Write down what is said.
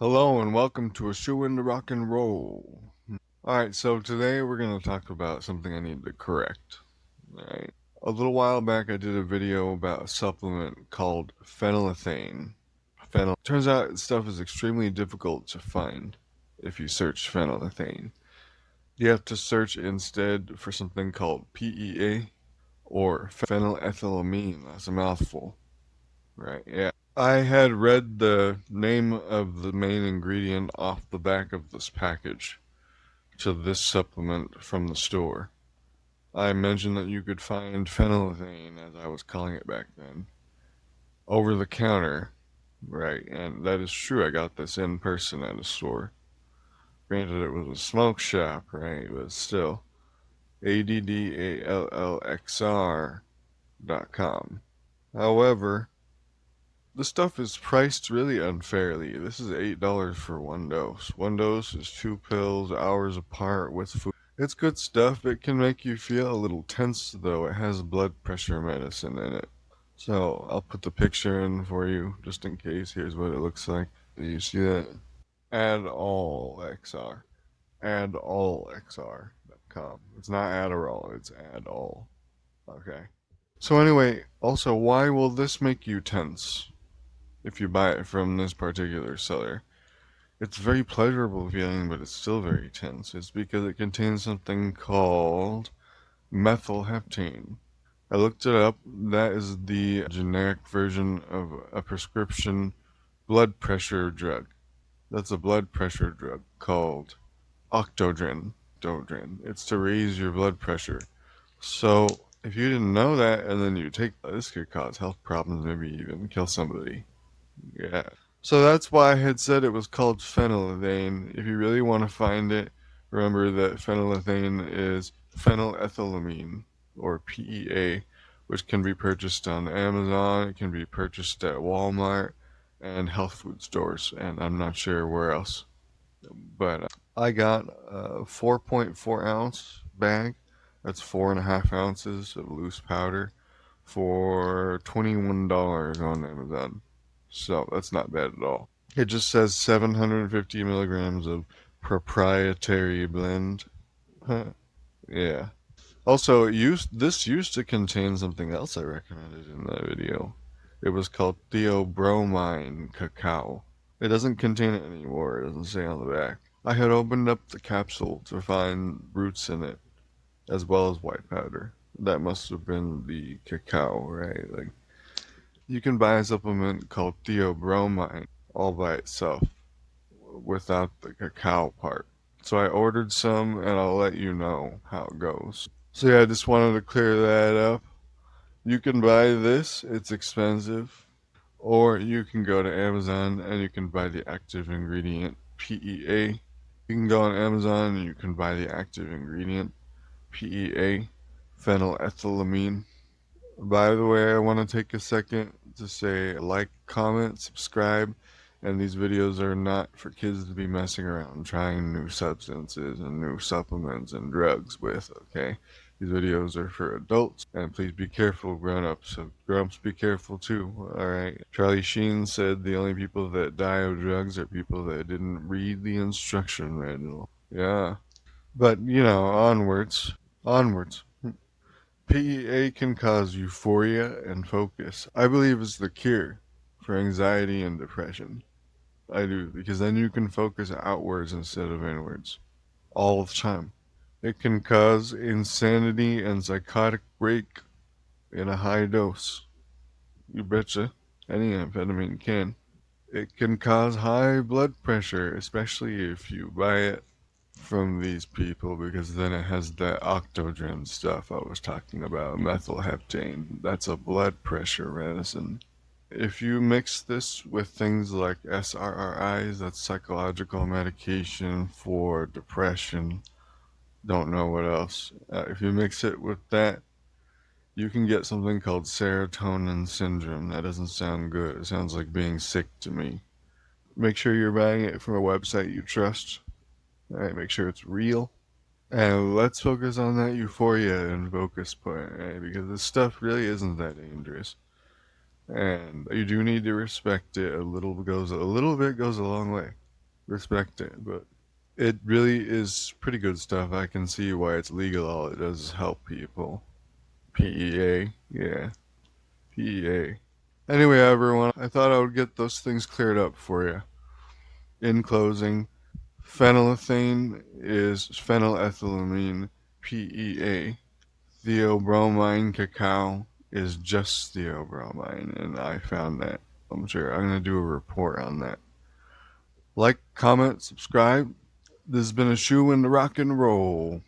Hello and welcome to A Shoe in the Rock and Roll. Alright, so today we're going to talk about something I need to correct. Alright. A little while back I did a video about a supplement called Phenylethane. Turns out stuff is extremely difficult to find if you search phenylethane. You have to search instead for something called PEA or phenylethylamine. That's a mouthful. Right, yeah. I had read the name of the main ingredient off the back of this package to this supplement from the store. I mentioned that you could find phenylethane, as I was calling it back then, over the counter, right? And that is true. I got this in person at a store. Granted, it was a smoke shop, right? But still, addallxr.com. However, the stuff is priced really unfairly. This is $8 for one dose. One dose is 2 pills, hours apart with food. It's good stuff. It can make you feel a little tense, though. It has blood pressure medicine in it. So I'll put the picture in for you, just in case. Here's what it looks like. Do you see that? Add all XR. Addallxr.com. It's not Adderall, it's add all. Okay. So anyway, also, why will this make you tense? If you buy it from this particular seller. It's very pleasurable feeling, but it's still very tense. It's because it contains something called methylheptane. I looked it up. That is the generic version of a prescription blood pressure drug. That's a blood pressure drug called Octodrin. It's to raise your blood pressure. So if you didn't know that and then you take this could cause health problems, maybe even kill somebody. Yeah. So that's why I had said it was called phenylethane. If you really want to find it, remember that phenylethane is phenylethylamine, or PEA, which can be purchased on Amazon, it can be purchased at Walmart and health food stores, and I'm not sure where else. But I got a 4.4 ounce bag. That's 4.5 ounces of loose powder for $21 on Amazon. So that's not bad at all. It just says 750 milligrams of proprietary blend. Yeah. Also, this used to contain something else I recommended in the video. It was called theobromine cacao. It doesn't contain it anymore. It doesn't say on the back. I had opened up the capsule to find roots in it, as well as white powder. That must have been the cacao, right? Like, you can buy a supplement called theobromine all by itself without the cacao part. So I ordered some and I'll let you know how it goes. So yeah, I just wanted to clear that up. You can buy this, it's expensive, or you can go to Amazon and you can buy the active ingredient PEA. You can go on Amazon and you can buy the active ingredient PEA, phenylethylamine. By the way, I want to take a second to say like, comment, subscribe, and these videos are not for kids to be messing around trying new substances and new supplements and drugs with, okay? These videos are for adults, and please be careful, grown-ups. So grown-ups, be careful too, alright? Charlie Sheen said the only people that die of drugs are people that didn't read the instruction manual. Yeah. But, onwards. Onwards. PEA can cause euphoria and focus. I believe it's the cure for anxiety and depression. I do, because then you can focus outwards instead of inwards all the time. It can cause insanity and psychotic break in a high dose. You betcha. Any amphetamine can. It can cause high blood pressure, especially if you buy it from these people, because then it has that octodrin stuff I was talking about, methylheptane. That's a blood pressure medicine. If you mix this with things like SRRIs, that's psychological medication for depression, don't know what else. If you mix it with that, you can get something called serotonin syndrome. That doesn't sound good. It sounds like being sick to me. Make sure you're buying it from a website you trust. Alright, make sure it's real. And let's focus on that euphoria and focus point, right? Because this stuff really isn't that dangerous. And you do need to respect it. A little bit goes a long way. respect it, but it really is pretty good stuff. I can see why it's legal. All it does is help people. PEA, yeah, PEA. Anyway, everyone, I thought I would get those things cleared up for you. In closing, phenylethane is phenylethylamine, PEA. Theobromine cacao is just theobromine, and I found that. I'm sure I'm going to do a report on that. Like, comment, subscribe. This has been a shoe in the rock and roll.